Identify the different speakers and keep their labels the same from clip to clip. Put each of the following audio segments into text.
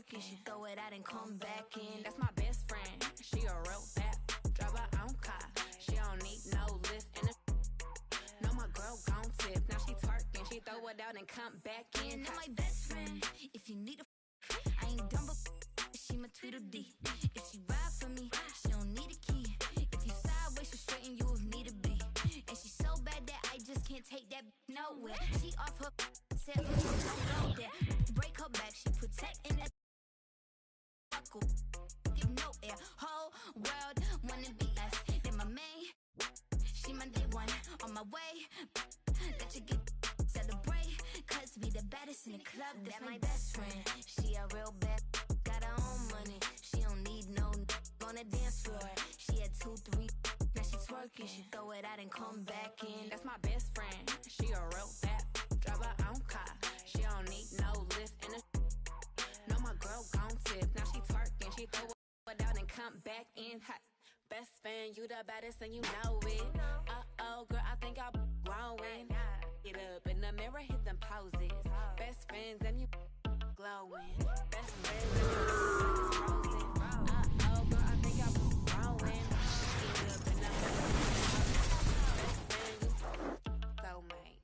Speaker 1: twerking, she throw it out and come back in. That's my best friend, she a real bad. Drive her own car, she don't need no lift. And no, my girl gon' tip. Now she twerking, she throw it out and come back in. That's my best friend, if you need a I ain't dumb but she my Tweedledee. If she ride for me, she don't need a key. If you sideways, she straighten you if need to be. And she so bad that I just can't take that nowhere. She off her said, don't go there. Break her back, she protecting that buckle. Give no air, whole world wanna be us. Then my main, she my day one on my way. Let you get celebrate, cause we the baddest in the club. That's my best friend. She a real bad, got her own money. She don't need no on the dance floor. She had 2, 3, now she twerking. She throw it out and come back in. That's my best friend. She a real bad, drive her own car. She don't need no lift. And no, my girl gon' tip. Now she twerking. She throw it out and come back in. Hot. Best friend, you the baddest and you know it. Uh-oh, girl, I think I'm growing. Get up in the mirror, hit them poses. Best friends and you glowing. Best friends and you frozen. Uh-oh, girl, I think I'm growing. Get up in the mirror, best friend, you soulmate.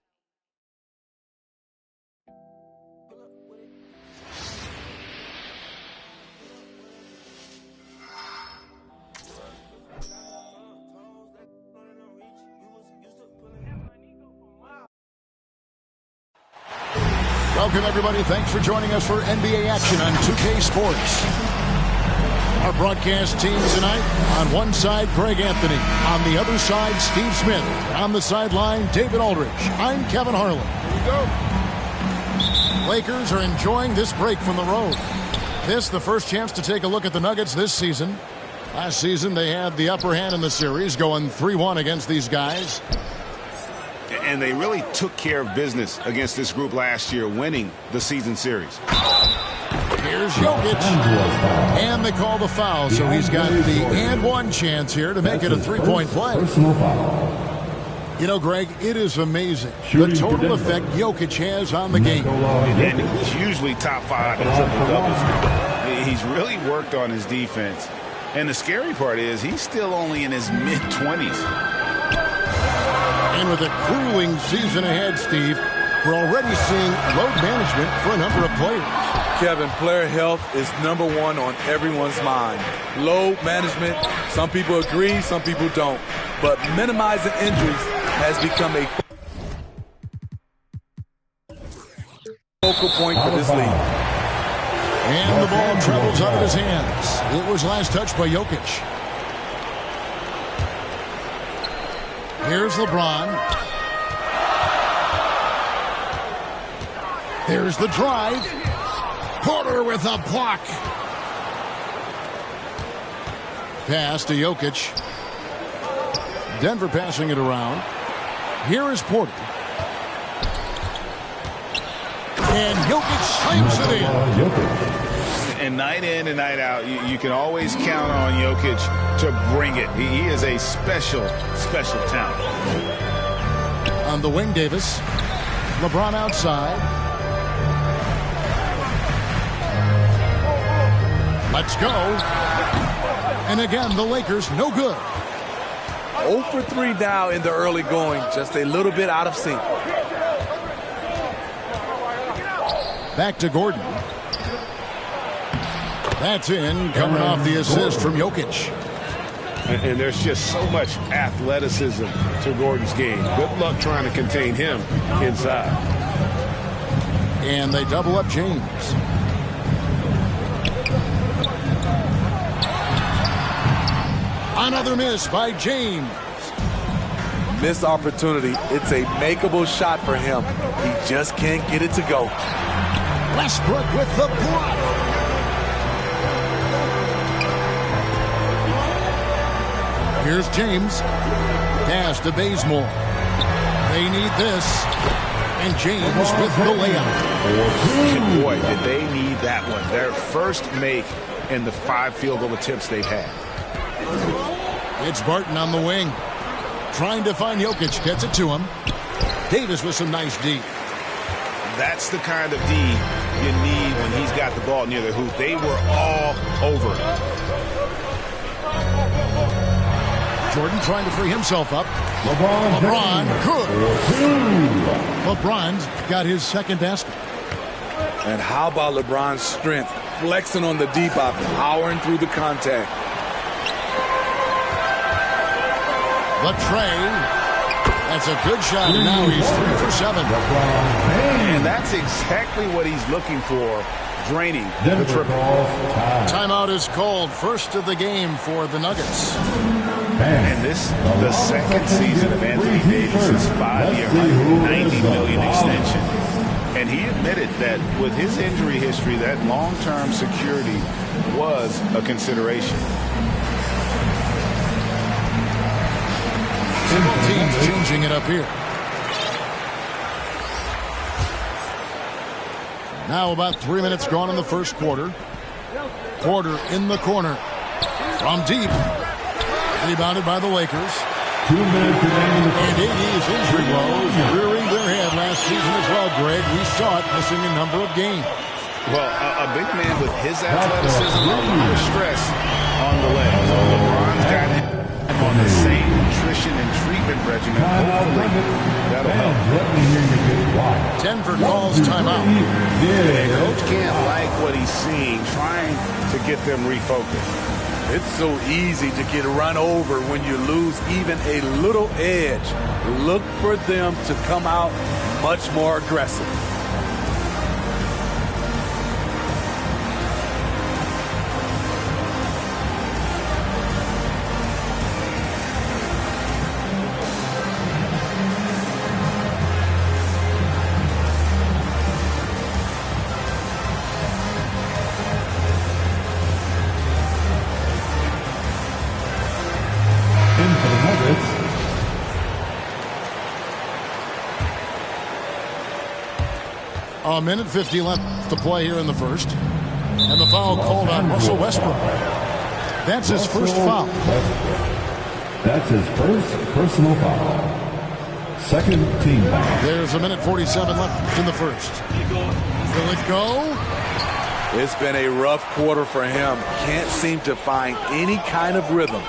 Speaker 2: Welcome, everybody. Thanks for joining us for NBA action on 2K Sports. Our broadcast team tonight, on one side, Greg Anthony. On the other side, Steve Smith. On the sideline, David Aldridge. I'm Kevin Harlan. Here we go. Lakers are enjoying this break from the road. This, the first chance to take a look at the Nuggets this season. Last season, they had the upper hand in the series, going 3-1 against these guys.
Speaker 3: And they really took care of business against this group last year, winning the season series.
Speaker 2: Here's Jokic. And they call the foul, so he's got the and one chance here to make it a three-point play. You know, Greg, it is amazing the total effect Jokic has on the game.
Speaker 3: And he's usually top 5 in triple-doubles. He's really worked on his defense. And the scary part is he's still only in his mid-20s.
Speaker 2: And with a grueling season ahead, Steve, we're already seeing load management for a number of players.
Speaker 4: Kevin, player health is number one on everyone's mind. Load management, some people agree, some people don't. But minimizing injuries has become a focal point for this league.
Speaker 2: And the ball travels out of his hands. It was last touched by Jokic. Here's LeBron. There's the drive. Porter with a block. Pass to Jokic. Denver passing it around. Here is Porter. And Jokic slams it in.
Speaker 3: And night in and night out, you can always count on Jokic to bring it. He is a special, special talent.
Speaker 2: On the wing, Davis. LeBron outside. Let's go. And again, the Lakers no good.
Speaker 4: 0 for 3 now in the early going, just a little bit out of sync.
Speaker 2: Back to Gordon. That's in, coming off the assist from Jokic.
Speaker 5: And there's just so much athleticism to Gordon's game. Good luck trying to contain him inside.
Speaker 2: And they double up James. Another miss by James.
Speaker 4: Missed opportunity. It's a makeable shot for him. He just can't get it to go.
Speaker 2: Westbrook with the block. Here's James. Pass to Bazemore. They need this. And James with the layup.
Speaker 3: And boy, did they need that one. Their first make in the 5 field goal attempts they've had.
Speaker 2: It's Barton on the wing. Trying to find Jokic. Gets it to him. Davis with some nice D.
Speaker 3: That's the kind of D you need when he's got the ball near the hoop. They were all over it.
Speaker 2: Jordan trying to free himself up. LeBron, good. LeBron's got his second basket.
Speaker 4: And how about LeBron's strength, flexing on the deep out, powering through the contact.
Speaker 2: The tray. That's a good shot, and now he's 3 for 7.
Speaker 3: And that's exactly what he's looking for, draining the triple.
Speaker 2: Timeout is called. First of the game for the Nuggets.
Speaker 3: And this, the second season of Anthony Davis' 5-year, $90 million extension. And he admitted that with his injury history, that long-term security was a consideration.
Speaker 2: Both teams changing it up here. Now about 3 minutes gone in the first quarter. Porter in the corner. From deep. Rebounded by the Lakers.
Speaker 6: 2 minutes remaining.
Speaker 2: And AD's injury woes rearing their head last season as well, Greg. We saw it missing a number of games.
Speaker 3: Well, a big man with his athleticism, a lot of stress on the legs. LeBron's got him on the same nutrition and treatment regimen. Hopefully, that'll help.
Speaker 6: Let me hear you get wide.
Speaker 2: Denver calls timeout.
Speaker 3: Yeah, Coach can't like what he's seeing, trying to get them refocused.
Speaker 4: It's so easy to get run over when you lose even a little edge. Look for them to come out much more aggressive.
Speaker 2: A minute 50 left to play here in the first. And the foul called on Russell Westbrook. That's his first foul.
Speaker 6: That's his first personal foul. Second team foul.
Speaker 2: There's a minute 47 left in the first. Will it go?
Speaker 4: It's been a rough quarter for him. Can't seem to find any kind of rhythm.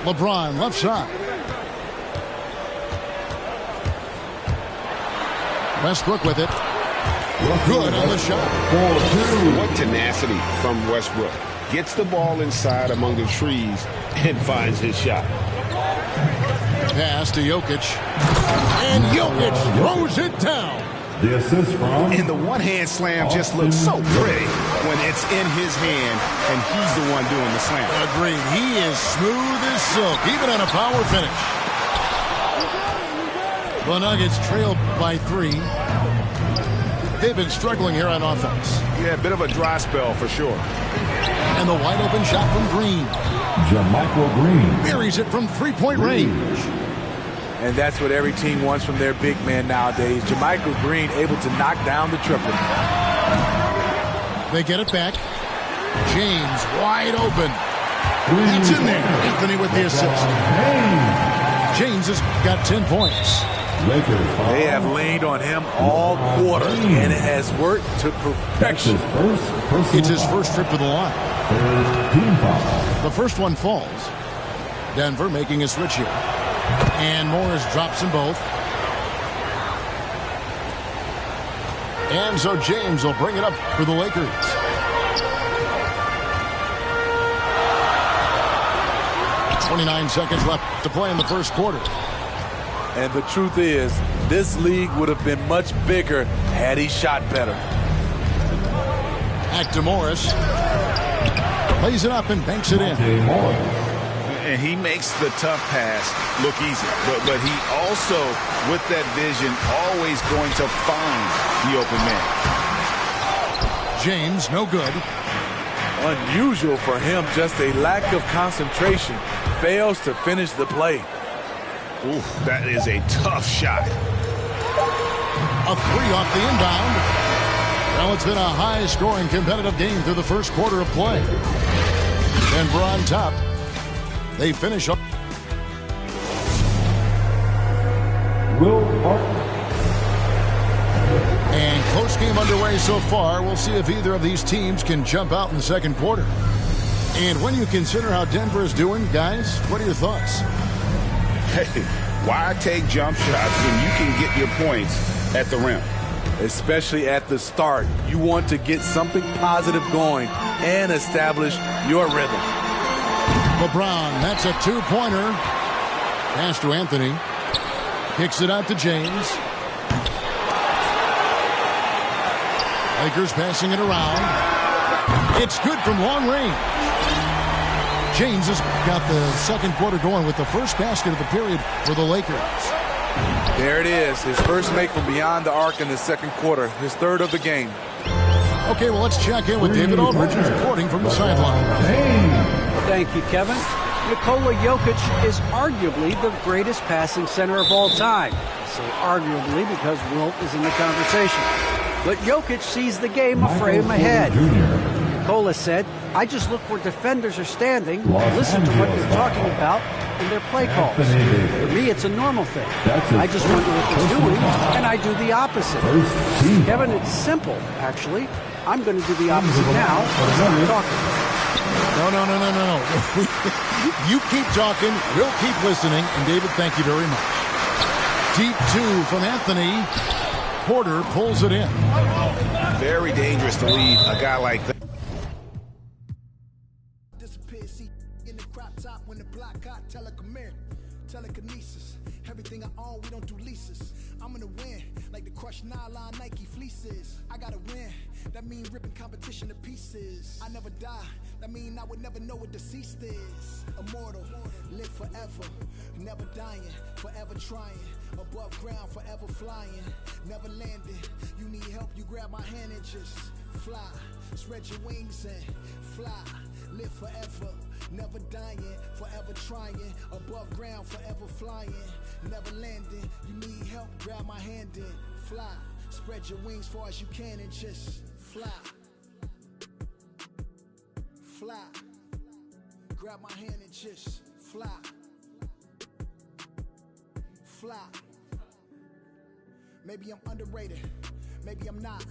Speaker 2: LeBron left side. Westbrook with it. Good on the shot.
Speaker 5: What tenacity from Westbrook. Gets the ball inside among the trees and finds his shot.
Speaker 2: Pass to Jokic. And Jokic throws it down.
Speaker 6: The assist from...
Speaker 3: And the one-hand slam just looks so pretty when it's in his hand and he's the one doing the slam.
Speaker 2: Agreed. He is smooth as silk, even on a power finish. The Nuggets trailed by 3. They've been struggling here on offense.
Speaker 3: Yeah, a bit of a dry spell for sure.
Speaker 2: And the wide open shot from Green.
Speaker 6: JaMychal Green.
Speaker 2: Buries it from three-point range.
Speaker 4: And that's what every team wants from their big man nowadays. JaMychal Green able to knock down the triple.
Speaker 2: They get it back. James wide open. That's in there. Anthony with the assist. James has got 10 points.
Speaker 4: They have leaned on him all quarter, and it has worked to perfection.
Speaker 2: It's his first trip to the line. The first one falls. Denver making a switch here. And Morris drops them both. And so James will bring it up for the Lakers. .29 seconds left to play in the first quarter.
Speaker 4: And the truth is, this league would have been much bigger had he shot better.
Speaker 2: Back to Morris. Plays it up and banks it in.
Speaker 3: And he makes the tough pass look easy. But he also, with that vision, always going to find the open man.
Speaker 2: James, no good.
Speaker 4: Unusual for him, just a lack of concentration. Fails to finish the play.
Speaker 3: Ooh, that is a tough shot.
Speaker 2: A 3 off the inbound. Well, it's been a high-scoring competitive game through the first quarter of play. Denver on top. They finish up.
Speaker 6: Will Barton.
Speaker 2: And close game underway so far. We'll see if either of these teams can jump out in the second quarter. And when you consider how Denver is doing, guys, what are your thoughts?
Speaker 3: Hey, why take jump shots when you can get your points at the rim?
Speaker 4: Especially at the start. You want to get something positive going and establish your rhythm.
Speaker 2: LeBron, that's a two-pointer. Pass to Anthony. Kicks it out to James. Lakers passing it around. It's good from long range. James has got the second quarter going with the first basket of the period for the Lakers.
Speaker 4: There it is. His first make from beyond the arc in the second quarter. His third of the game.
Speaker 2: Okay, well, let's check in with David Aldridge reporting from the sideline.
Speaker 7: Thank you, Kevin. Nikola Jokic is arguably the greatest passing center of all time. I say arguably because Wilt is in the conversation. But Jokic sees the game a frame ahead. Nikola said, "I just look where defenders are standing, listen to what they're talking about, and their play calls. For me, it's a normal thing. I just wonder what they're doing, and I do the opposite." Kevin, it's simple, actually. I'm going to do the opposite now as I'm talking.
Speaker 2: No. You keep talking, we'll keep listening, and David, thank you very much. Deep two from Anthony. Porter pulls it in.
Speaker 3: Very dangerous to leave a guy like that.
Speaker 8: Telekinesis, everything I own, we don't do leases. I'm gonna win, like the crushed nylon Nike fleeces. I gotta win, that mean ripping competition to pieces. I never die, that mean I would never know what deceased is. Immortal, live forever, never dying, forever trying. Above ground, forever flying, never landing. You need help, you grab my hand and just fly. Spread your wings and fly, live forever. Never dying, forever trying. Above ground, forever flying. Never landing. You need help, grab my hand and fly. Spread your wings far as you can and just fly. Fly. Grab my hand and just fly. Fly. Maybe I'm underrated. Maybe I'm not.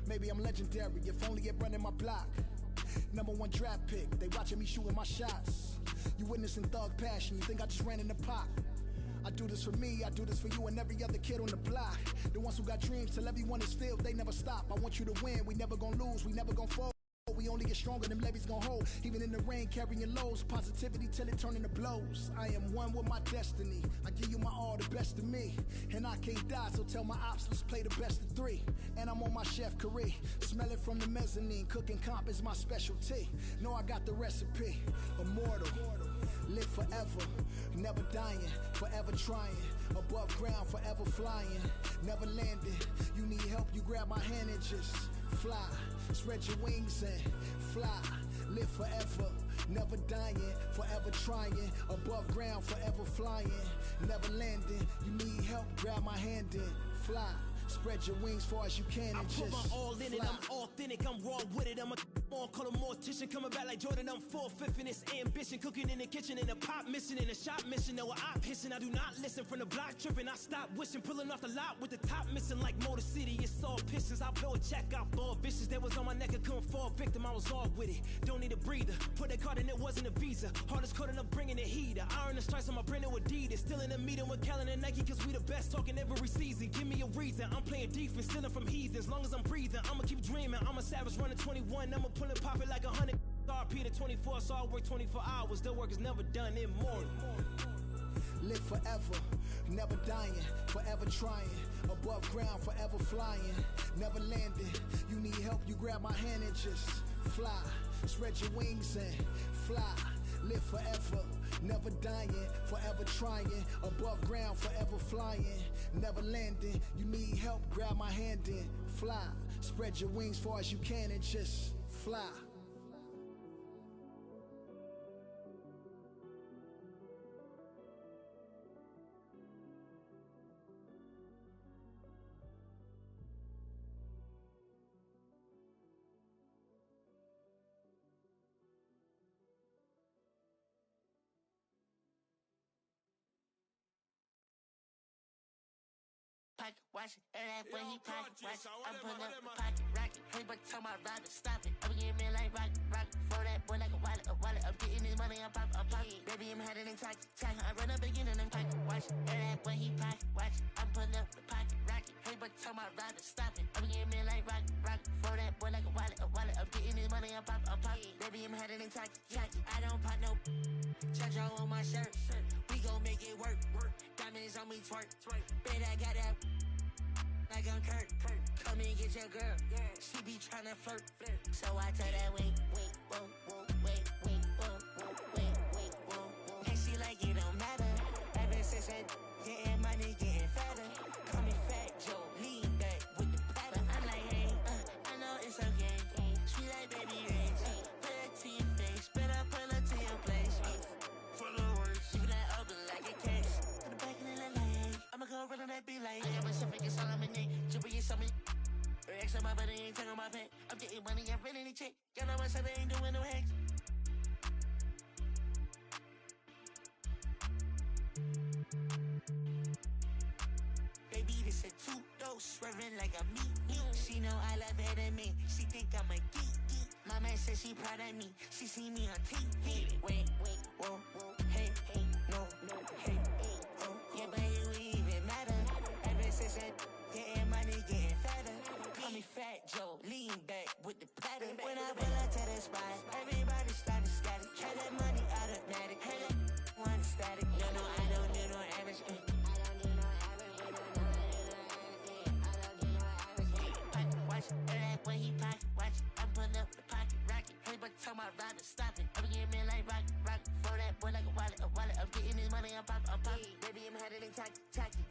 Speaker 8: Maybe I'm legendary. If only it running my block. Number one draft pick, they watching me shooting my shots. You witnessing thug passion, you think I just ran in the pot. I do this for me, I do this for you and every other kid on the block. The ones who got dreams, till everyone is filled, they never stop. I want you to win, we never gonna lose, we never gonna fold. We only get stronger, them levees gon' hold. Even in the rain, carrying lows, positivity till it turn into blows. I am one with my destiny, I give you my all, the best of me. And I can't die, so tell my ops, let's play the best of three. And I'm on my chef career, smell it from the mezzanine. Cooking comp is my specialty, know I got the recipe. Immortal, live forever, never dying, forever trying. Above ground, forever flying, never landing. You need help, you grab my hand and just fly. Spread your wings and fly. Live forever, never dying, forever trying. Above ground, forever flying, never landing. You need help, grab my hand and fly. Spread your wings far as you can and just fly. I put my all in it, I'm authentic, I'm raw with it. I'm a call a mortician, coming back like Jordan, I'm 4/5 in this ambition. Cooking in the kitchen, in the pot missing, in the shop mission. No, I pissing, I do not listen. From the block tripping, I stop wishing. Pulling off the lot with the top missing like Motor City. It's all pistons, I blow a check, I ball vicious. That was on my neck, I couldn't fall victim, I was all with it. Don't need a breather, put that card in, it wasn't a visa. Hardest code enough bringing the heater. Iron the stripes on my brand new Adidas. Still in a meeting with Kellen and Nike, cause we the best talking every season. Give me a reason, I'm playing defense, stealing from heathens. As long as I'm breathing, I'ma keep dreaming. I'm a savage running 21, I'ma pull it, pop it like 100. RP to 24, so I work 24 hours. The work is never done, immortal. Live forever, never dying, forever trying. Above ground, forever flying, never landing. You need help, you grab my hand and just fly. Spread your wings and fly. Live forever, never dying, forever trying. Above ground, forever flying, never landing. You need help, grab my hand and fly. Spread your wings far as you can and just fly.
Speaker 9: pocket watch it. And that when he pocket watch it. I'm pulling up the pocket rocket. Hey, but tell my rider, stop it. I'm getting man like rocket. For that boy like a wallet. I'm getting this money, I'm pocket. Baby, I'm heading in talking. I run up again and I'm pocket watch it. And that when he pocket watch it. I'm pulling up the pocket rocket. Hey, but tell my rider, stop it. I'm getting man like rocket. For that boy like a wallet. I'm getting this money, I'm pocket. Baby, I'm heading in talking. I don't pop no Cha-cha on my shirt. We gon' make it work. Diamonds on me twerk. Bet I got that like I'm Kurt. Come and get your girl. She be tryna flirt. So I tell that wait, whoa. And she like it don't matter. Ever since that getting money, getting fatter. Call me Fat Joe, lean back with the pattern. I'm like, hey, I know it's okay. Sweet like baby rings. Put it to your face, better pull it to your place. Full of words, leave that open like a case. To the back of the lane, I'ma go run on that beat like. I got myself in your on my neck, dripping your stomach. X on my body, ain't taking my pants. I'm getting money, I'm running the check. Got on my side, I ain't doing no hacks. Baby, this a two-dose, swerving like a me. She know I love her than me. She think I'm a geek. My man said she proud of me. She see me on TV. Wait, whoa, hey, no, hey, oh. Yeah, but it would even matter. Ever since that getting money, getting fatter. Call me Fat Joe, lean back with the pattern. When I pull up to the spot, everybody started static. Had that money automatic. Had that one static. No, I don't do no average. And that when he pocket watch it, I'm pulling up the pocket rocket. Hey, but tell my rider, stop it. I'm getting man like rocket. For that boy like a wallet. I'm getting this money, I'm pocket. Baby, I'm headed in tacky.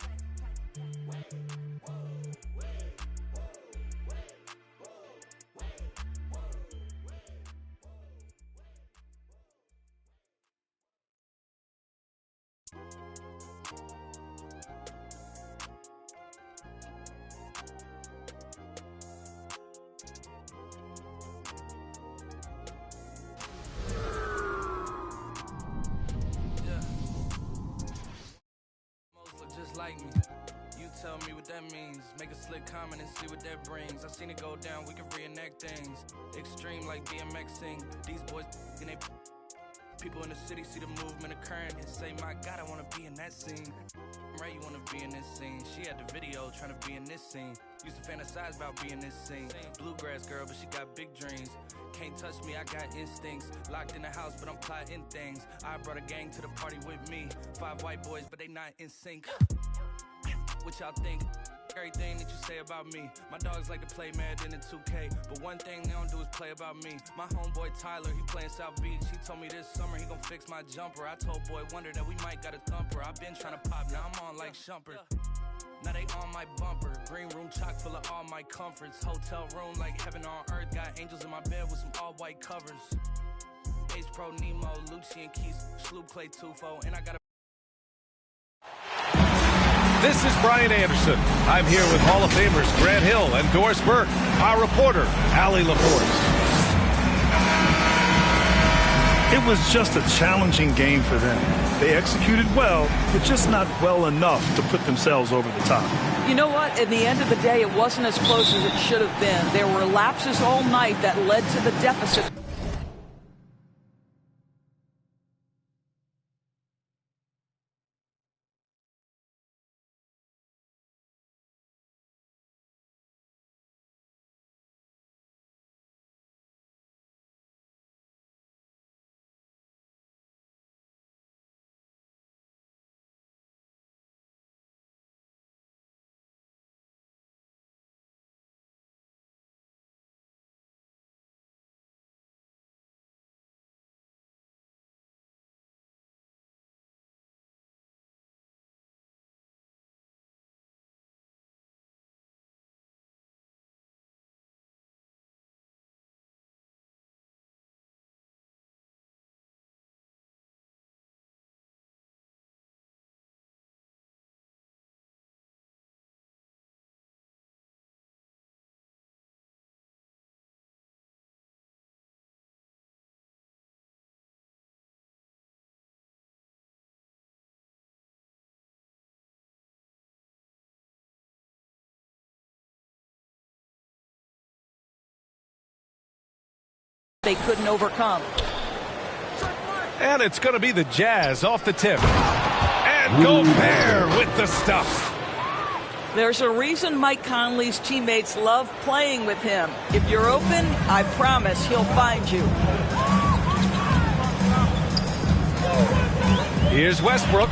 Speaker 10: Like me, you tell me what that means. Make a slick comment and see what that brings. I seen it go down, we can reenact things. Extreme like BMXing. These boys and they people in the city see the movement occurring and say, my God, I wanna be in that scene. Right, you wanna be in this scene. She had the video trying to be in this scene. Used to fantasize about being this scene. Bluegrass girl, but she got big dreams. Can't touch me, I got instincts. Locked in the house, but I'm plotting things. I brought a gang to the party with me. 5 white boys, but they not in sync. What y'all think? Everything that you say about me. My dogs like to play Madden in 2K, but one thing they don't do is play about me. My homeboy Tyler, he playing South Beach. He told me this summer he gon' fix my jumper. I told Boy Wonder that we might got a thumper. I been trying to pop, now I'm on like Shumpert. Now they on my bumper. Green room chock full of all my comforts. Hotel room like heaven on earth. Got angels in my bed with some all white covers. Ace Pro Nemo, Lucci and Keys, Sloop Clay Tufo, and I got a.
Speaker 5: This is Brian Anderson. I'm here with Hall of Famers Grant Hill and Doris Burke. Our reporter, Allie LaForce.
Speaker 11: It was just a challenging game for them. They executed well, but just not well enough to put themselves over the top.
Speaker 12: You know what? In the end of the day, it wasn't as close as it should have been. There were lapses all night that led to the deficit. they couldn't overcome.
Speaker 13: And it's going to be the Jazz off the tip. And Gobert with the stuff.
Speaker 12: There's a reason Mike Conley's teammates love playing with him. If you're open, I promise he'll find you.
Speaker 13: Here's Westbrook.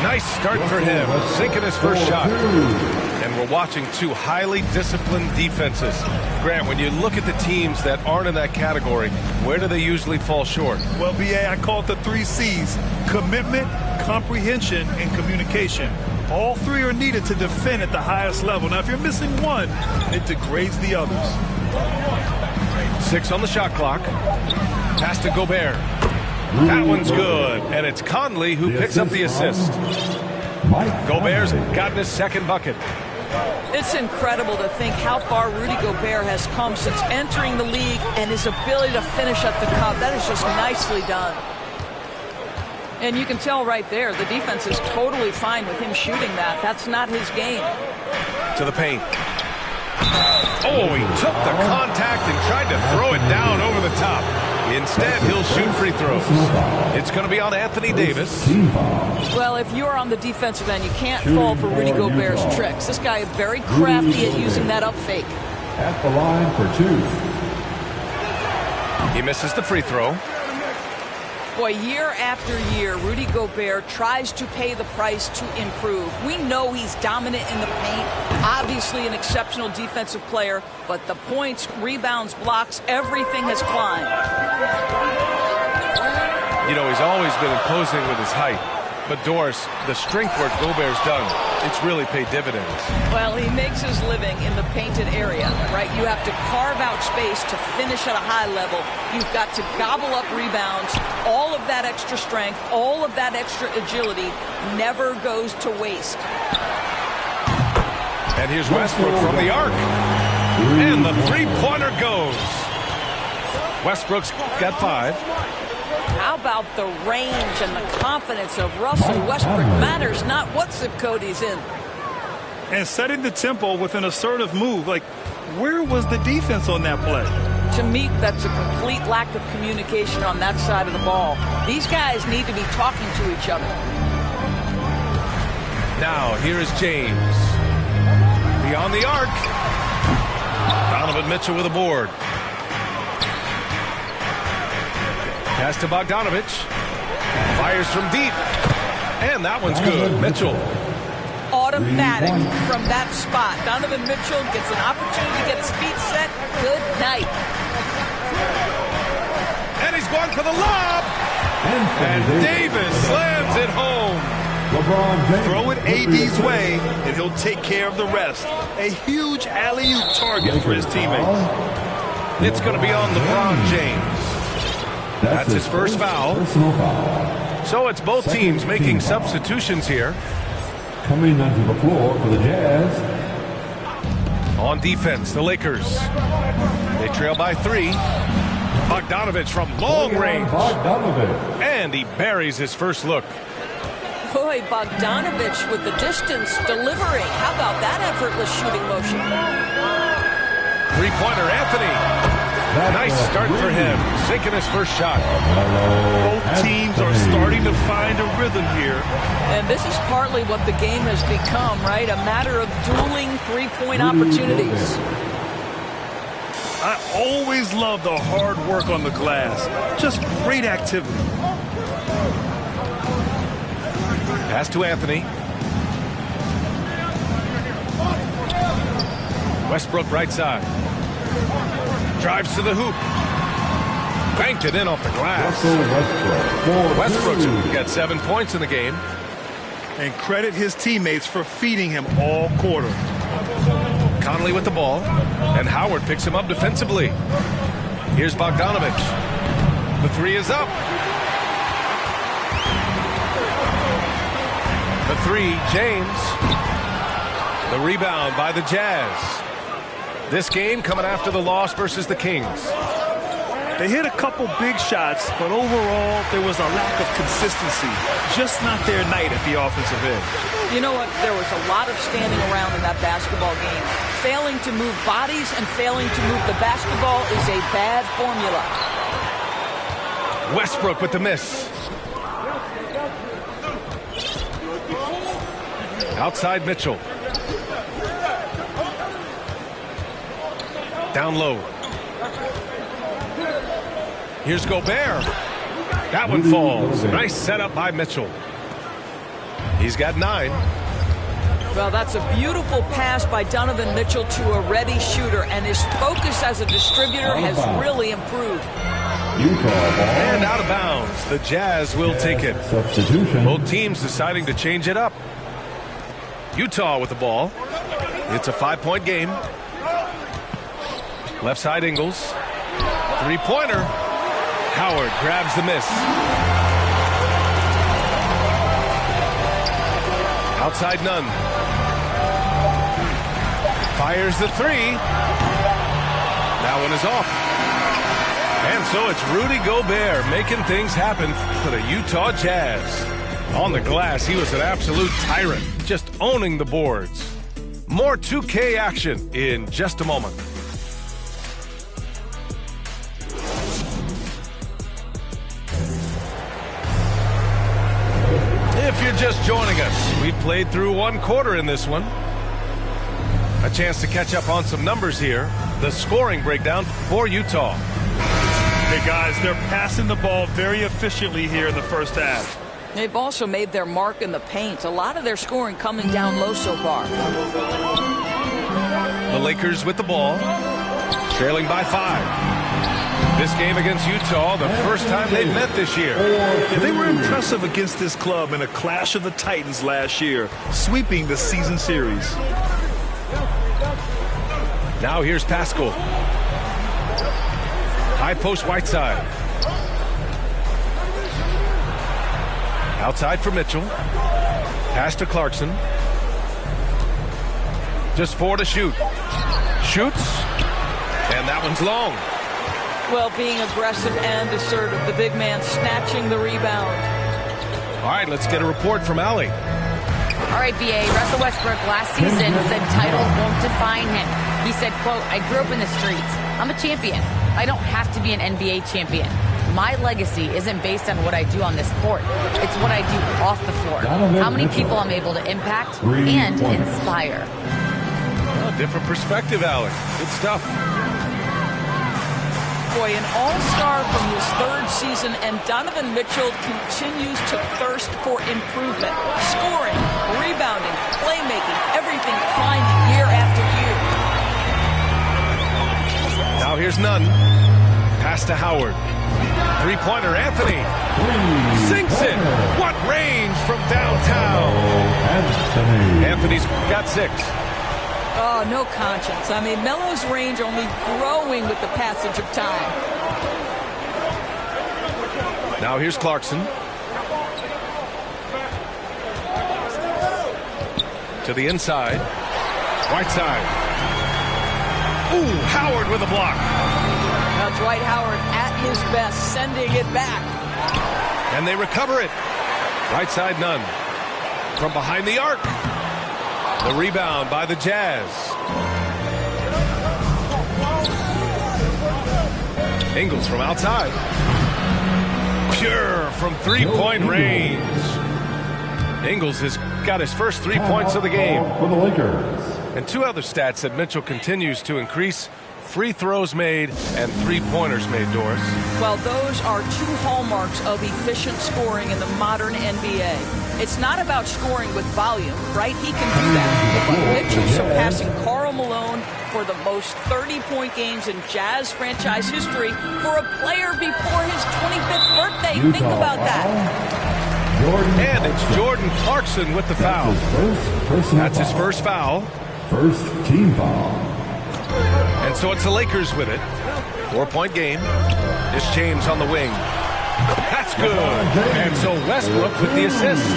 Speaker 13: Nice start for him, sinking his first shot. And we're watching two highly disciplined defenses. Grant, when you look at the teams that aren't in that category, where do they usually fall short?
Speaker 11: Well, BA, I call it the 3 C's: commitment, comprehension, and communication. All three are needed to defend at the highest level. Now, if you're missing one, it degrades the others.
Speaker 13: 6 on the shot clock. Pass to Gobert. That one's good, and it's Conley who picks up the assist. Gobert's gotten his second bucket.
Speaker 12: It's incredible to think how far Rudy Gobert has come since entering the league, and his ability to finish at the cup. That is just nicely done. And you can tell right there, the defense is totally fine with him shooting that. That's not his game.
Speaker 13: To the paint. Oh, he took the contact and tried to throw it down over the top. Instead, he'll shoot free throws. It's going to be on Anthony Davis.
Speaker 12: Well, if you're on the defensive end, you can't fall for Rudy Gobert's tricks. This guy is very crafty at using that up fake.
Speaker 6: At the line for 2.
Speaker 13: He misses the free throw.
Speaker 12: Boy, year after year, Rudy Gobert tries to pay the price to improve. We know he's dominant in the paint, obviously an exceptional defensive player, but the points, rebounds, blocks, everything has climbed.
Speaker 13: You know, he's always been imposing with his height. But, Doris, the strength work Gobert's done, it's really paid dividends.
Speaker 12: Well, he makes his living in the painted area, right? You have to carve out space to finish at a high level. You've got to gobble up rebounds. All of that extra strength, all of that extra agility never goes to waste.
Speaker 13: And here's Westbrook from the arc. And the three-pointer goes. Westbrook's got 5.
Speaker 12: How about the range and the confidence of Russell Westbrook? Matters not what zip code he's in.
Speaker 11: And setting the tempo with an assertive move. Like, where was the defense on that play?
Speaker 12: To me, that's a complete lack of communication on that side of the ball. These guys need to be talking to each other.
Speaker 13: Now, here is James. Beyond the arc. Donovan Mitchell with a board. Pass to Bogdanovich. Fires from deep. And that one's good. Mitchell.
Speaker 12: Automatic from that spot. Donovan Mitchell gets an opportunity to get his feet set. Good night.
Speaker 13: And he's going for the lob. And Davis slams it home.
Speaker 11: Throw it AD's way, and he'll take care of the rest. A huge alley-oop target for his teammates.
Speaker 13: It's going to be on LeBron James. That's his first foul. So it's both teams making substitutions here.
Speaker 6: Coming onto the floor for the Jazz.
Speaker 13: On defense, the Lakers. They trail by 3. Bogdanovich from long range. And he buries his first look.
Speaker 12: Boy, Bogdanovich with the distance delivery. How about that effortless shooting motion?
Speaker 13: Three-pointer, Anthony. Nice start for him, sinking his first shot.
Speaker 11: Both teams are starting to find a rhythm here.
Speaker 12: And this is partly what the game has become, right? A matter of dueling three-point opportunities.
Speaker 11: I always love the hard work on the glass. Just great activity.
Speaker 13: Pass to Anthony. Westbrook right side. Drives to the hoop. Banked it in off the glass. Westbrook's got 7 points in the game.
Speaker 11: And credit his teammates for feeding him all quarter.
Speaker 13: Conley with the ball. And Howard picks him up defensively. Here's Bogdanovich. The 3 is up. The 3, James. The rebound by the Jazz. This game coming after the loss versus the Kings.
Speaker 11: They hit a couple big shots, but overall, there was a lack of consistency. Just not their night at the offensive end.
Speaker 12: You know what? There was a lot of standing around in that basketball game. Failing to move bodies and failing to move the basketball is a bad formula.
Speaker 13: Westbrook with the miss. Outside Mitchell. Down low. Here's Gobert. That one falls. Nice setup by Mitchell. He's got 9.
Speaker 12: Well, that's a beautiful pass by Donovan Mitchell to a ready shooter, and his focus as a distributor has really improved.
Speaker 13: And out of bounds. The Jazz will take it.
Speaker 6: Substitution.
Speaker 13: Both teams deciding to change it up. Utah with the ball. It's a 5-point game. Left side Ingles. 3-pointer. Howard grabs the miss. Outside Nunn. Fires the 3. That one is off. And so it's Rudy Gobert making things happen for the Utah Jazz. On the glass, he was an absolute tyrant, just owning the boards. More 2K action in just a moment. If you're just joining us, we played through 1 quarter in this one. A chance to catch up on some numbers here. The scoring breakdown for Utah.
Speaker 11: Hey, guys, they're passing the ball very efficiently here in the first half.
Speaker 12: They've also made their mark in the paint. A lot of their scoring coming down low so far.
Speaker 13: The Lakers with the ball, trailing by 5. This game against Utah, the first time they've met this year.
Speaker 11: They were impressive against this club in a clash of the Titans last year, sweeping the season series.
Speaker 13: Now here's Pascal. High post Whiteside. Outside for Mitchell. Pass to Clarkson. Just 4 to shoot. Shoots. And that one's long.
Speaker 12: Well, being aggressive and assertive. The big man snatching the rebound.
Speaker 13: All right, let's get a report from Allie.
Speaker 14: All right, BA. Russell Westbrook last season said titles won't define him. He said, quote, "I grew up in the streets. I'm a champion. I don't have to be an NBA champion. My legacy isn't based on what I do on this court. It's what I do off the floor. How many people I'm able to impact and inspire."
Speaker 13: Well, different perspective, Allie. Good stuff.
Speaker 12: Boy, an all-star from his 3rd season, and Donovan Mitchell continues to thirst for improvement. Scoring, rebounding, playmaking, everything climbing year after year.
Speaker 13: Now here's Nunn. Pass to Howard. 3-pointer, Anthony. Sinks it. What range from downtown. Anthony's got 6.
Speaker 12: Oh, no conscience. I mean, Melo's range only growing with the passage of time.
Speaker 13: Now here's Clarkson. To the inside. Whiteside. Ooh, Howard with a block.
Speaker 12: Now Dwight Howard at his best, sending it back.
Speaker 13: And they recover it. Right side Nunn. From behind the arc. The rebound by the Jazz. Ingles from outside. Pure from 3-point range. Ingles has got his first 3 points of the game.
Speaker 6: For the Lakers.
Speaker 13: And 2 other stats that Mitchell continues to increase: free throws made and 3-pointers made, Doris.
Speaker 12: Well, those are 2 hallmarks of efficient scoring in the modern NBA. It's not about scoring with volume, right? He can do that. But Mitchell surpassing Karl Malone for the most 30-point games in Jazz franchise history for a player before his 25th birthday. Think about that.
Speaker 13: And it's Jordan Clarkson with the foul. That's his first foul.
Speaker 6: First team foul.
Speaker 13: And so it's the Lakers with it. 4-point game. It's James on the wing. That's good. And so Westbrook with the assist.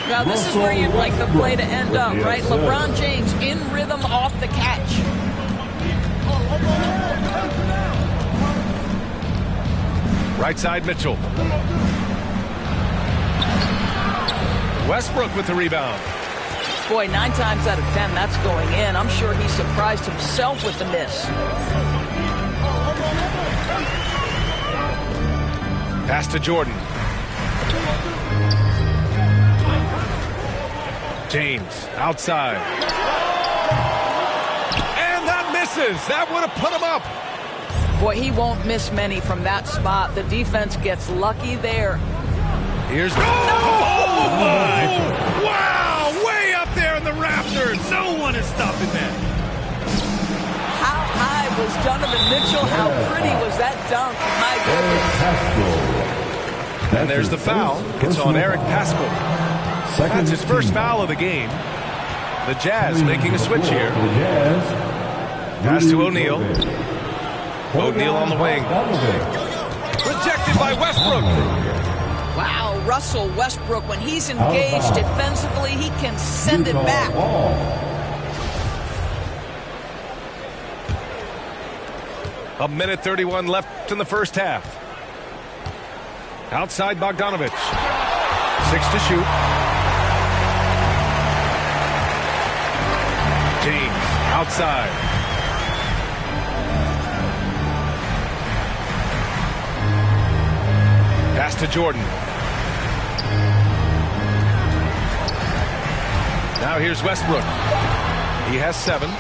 Speaker 12: Now this is where you'd like the play to end up, right? LeBron James in rhythm off the catch.
Speaker 13: Right side, Mitchell. Westbrook with the rebound.
Speaker 12: Boy, 9 times out of 10, that's going in. I'm sure he surprised himself with the miss.
Speaker 13: Pass to Jordan. James outside. And that misses. That would have put him up.
Speaker 12: Boy, he won't miss many from that spot. The defense gets lucky there.
Speaker 13: Here's the... Oh, my! Wow! Way up there in the rafters.
Speaker 11: No one is stopping that.
Speaker 12: How high was Donovan Mitchell? How pretty was that dunk? My goodness.
Speaker 13: And there's the foul. It's on Eric Paschall. That's his first foul of the game. The Jazz making a switch here. Pass to O'Neal. O'Neal on the wing. Rejected by Westbrook.
Speaker 12: Wow, Russell Westbrook, when he's engaged defensively, he can send it back.
Speaker 13: A minute 31 left in the first half. Outside Bogdanovic. 6 to shoot. James outside. Pass to Jordan. Now here's Westbrook. He has 7.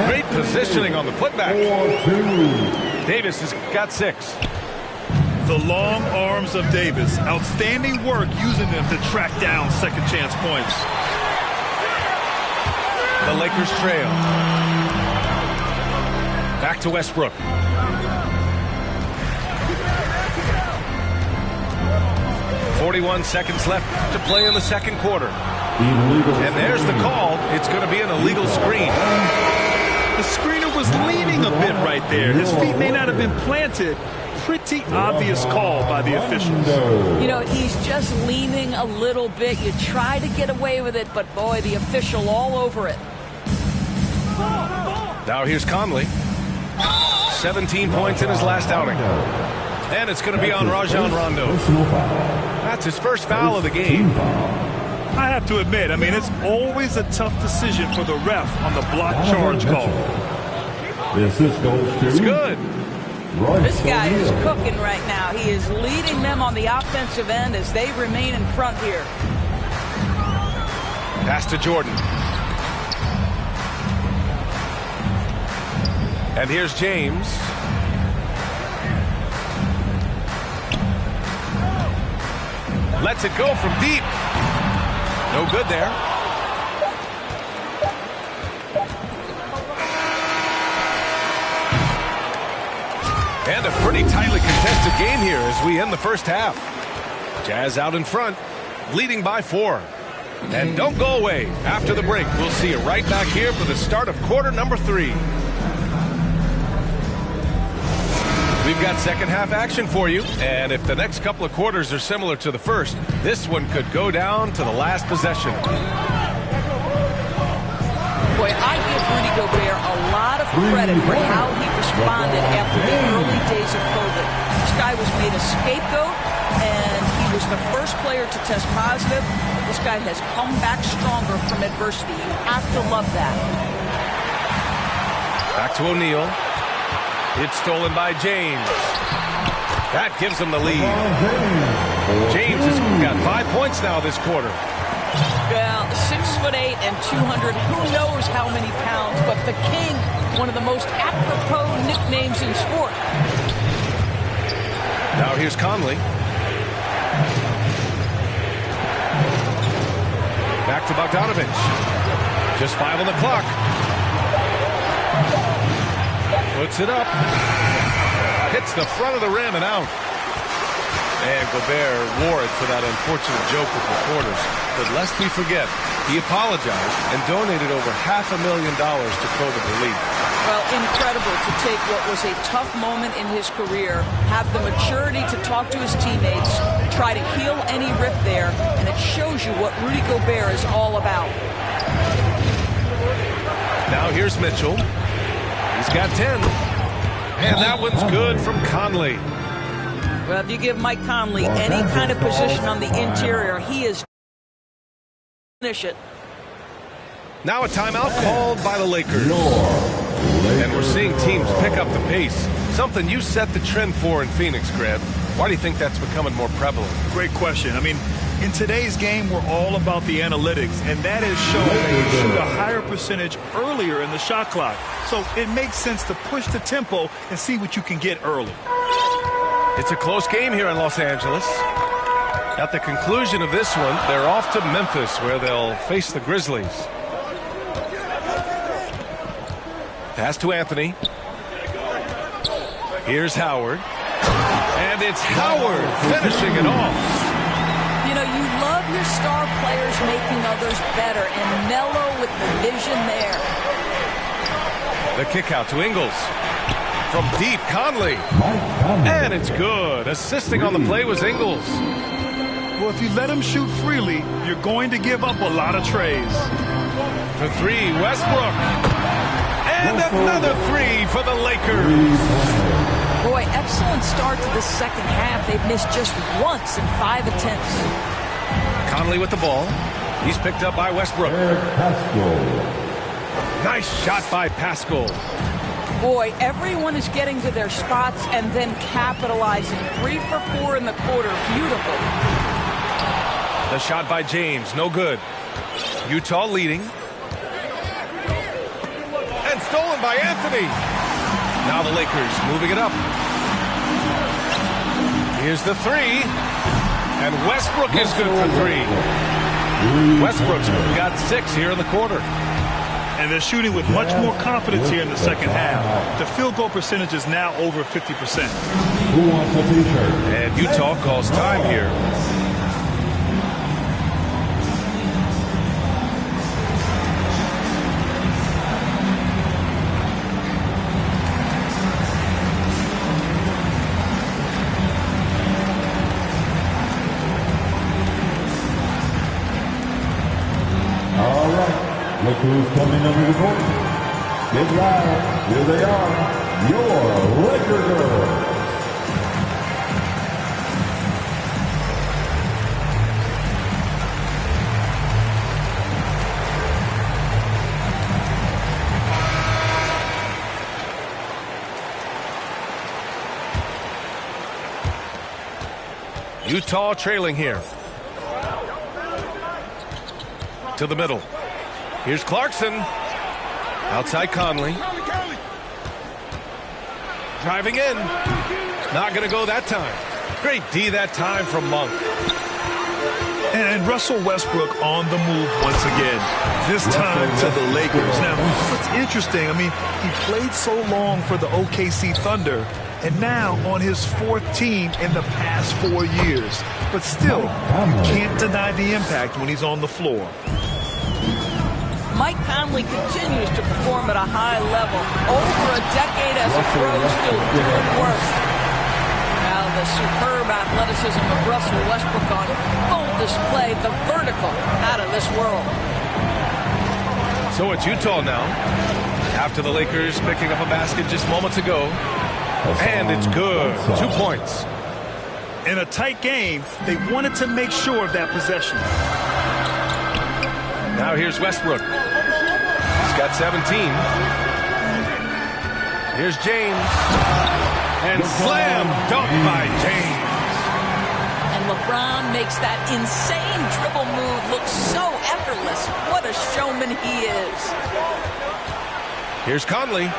Speaker 13: Great positioning on the putback. Davis has got 6.
Speaker 11: The long arms of Davis. Outstanding work using them to track down second chance points.
Speaker 13: The Lakers trail. Back to Westbrook. .41 seconds left to play in the second quarter. And there's the call. It's going to be an illegal screen.
Speaker 11: The screener was leaning a bit right there. His feet may not have been planted. Pretty obvious call by the officials.
Speaker 12: You know, he's just leaning a little bit. You try to get away with it, but boy, the official all over it.
Speaker 13: Now here's Conley. 17 points in his last outing. And it's going to be on Rajon Rondo. That's his first foul of the game.
Speaker 11: I have to admit, I mean, it's always a tough decision for the ref on the block charge call.
Speaker 13: It's good.
Speaker 12: This guy is cooking right now. He is leading them on the offensive end as they remain in front here.
Speaker 13: Pass to Jordan. And here's James. Lets it go from deep. No good there. And a pretty tightly contested game here as we end the first half. Jazz out in front, leading by 4. And don't go away. After the break, we'll see you right back here for the start of quarter number 3. We've got second half action for you, and if the next couple of quarters are similar to the first, this one could go down to the last possession.
Speaker 12: Boy, I give Rudy Gobert a lot of credit for how he responded after the early days of COVID. This guy was made a scapegoat, and he was the first player to test positive. This guy has come back stronger from adversity. You have to love that.
Speaker 13: Back to O'Neal. It's stolen by James. That gives him the lead. James has got 5 points now this quarter.
Speaker 12: Well, 6'8" and 200. Who knows how many pounds? But the King, one of the most apropos nicknames in sport.
Speaker 13: Now here's Conley. Back to Bogdanovic. Just 5 on the clock. Puts it up. Hits the front of the rim and out. And Gobert wore it for that unfortunate joke with reporters. But lest we forget, he apologized and donated over $500,000 to COVID relief.
Speaker 12: Well, incredible to take what was a tough moment in his career, have the maturity to talk to his teammates, try to heal any rift there, and it shows you what Rudy Gobert is all about.
Speaker 13: Now here's Mitchell. He's got 10. And that one's good from Conley.
Speaker 12: Well, if you give Mike Conley any kind of position on the interior, he is finish it.
Speaker 13: Now a timeout called by the Lakers. And we're seeing teams pick up the pace. Something you set the trend for in Phoenix, Grant. Why do you think that's becoming more prevalent?
Speaker 11: Great question. I mean, in today's game, we're all about the analytics, and that has shown that you shoot a higher percentage earlier in the shot clock. So it makes sense to push the tempo and see what you can get early.
Speaker 13: It's a close game here in Los Angeles. At the conclusion of this one, they're off to Memphis, where they'll face the Grizzlies. Pass to Anthony. Here's Howard. And it's Howard finishing it off.
Speaker 12: You know, you love your star players making others better, and Melo with the vision there.
Speaker 13: The kick out to Ingles. From deep, Conley. And it's good. Assisting on the play was Ingles.
Speaker 11: Well, if you let him shoot freely, you're going to give up a lot of trays.
Speaker 13: For three, Westbrook. And another three for the Lakers.
Speaker 12: Boy, excellent start to the second half. They've missed just once in 5 attempts.
Speaker 13: Conley with the ball. He's picked up by Westbrook. Nice shot by Pascal.
Speaker 12: Boy, everyone is getting to their spots and then capitalizing. 3 for 4 in the quarter. Beautiful.
Speaker 13: The shot by James. No good. Utah leading. And stolen by Anthony. Now the Lakers moving it up. Here's the three. And Westbrook is good for 3. Westbrook's got 6 here in the quarter.
Speaker 11: And they're shooting with much more confidence here in the second half. The field goal percentage is now over 50%.
Speaker 6: Who wants a t-shirt?
Speaker 13: And Utah calls time here.
Speaker 6: Look who's coming under the court. Get loud. Here they are. Your Laker girls.
Speaker 13: Utah trailing here. To the middle. Here's Clarkson. Outside Conley. Driving in. Not going to go that time. Great D that time from Monk.
Speaker 11: And Russell Westbrook on the move once again. This time to the Lakers. Now, what's interesting, I mean, he played so long for the OKC Thunder, and now on his 4th team in the past 4 years. But still, you can't deny the impact when he's on the floor.
Speaker 12: Mike Conley continues to perform at a high level. Over a decade as a pro, still doing work. Now the superb athleticism of Russell Westbrook on full display. The vertical out of this world.
Speaker 13: So it's Utah now. After the Lakers picking up a basket just moments ago. And it's good. 2 points.
Speaker 11: In a tight game, they wanted to make sure of that possession.
Speaker 13: Now here's Westbrook. He's got 17. Here's James. And slam dunk by James.
Speaker 12: And LeBron makes that insane dribble move look so effortless. What a showman he is.
Speaker 13: Here's Conley.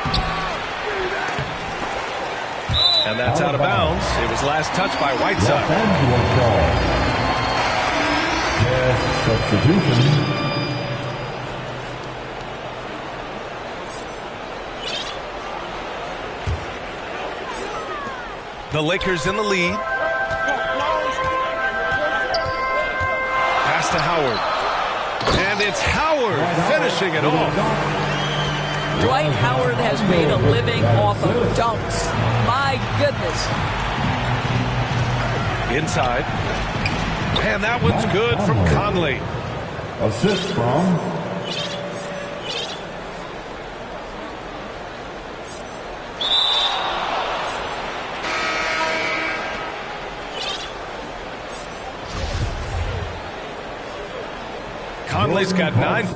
Speaker 13: And that's out of bounds. It was last touched by Whiteside.
Speaker 6: Substitution.
Speaker 13: The Lakers in the lead. Pass to Howard. And it's Howard finishing it off.
Speaker 12: Dwight Howard has made a living off of dunks. My goodness.
Speaker 13: Inside. And that one's good from Conley.
Speaker 6: Assist from
Speaker 13: Valley's got 9.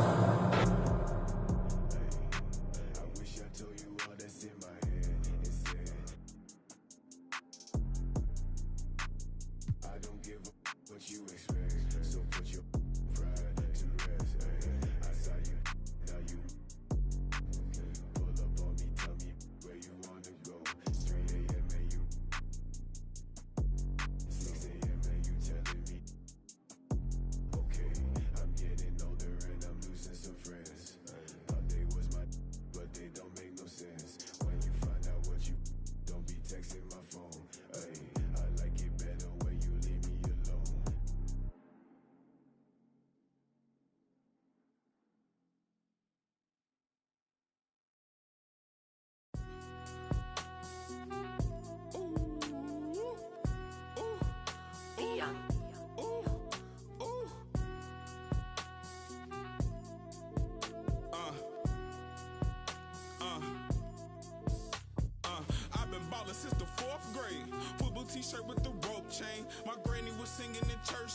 Speaker 15: Since the 4th grade, football t-shirt with the rope chain. My granny was singing in church.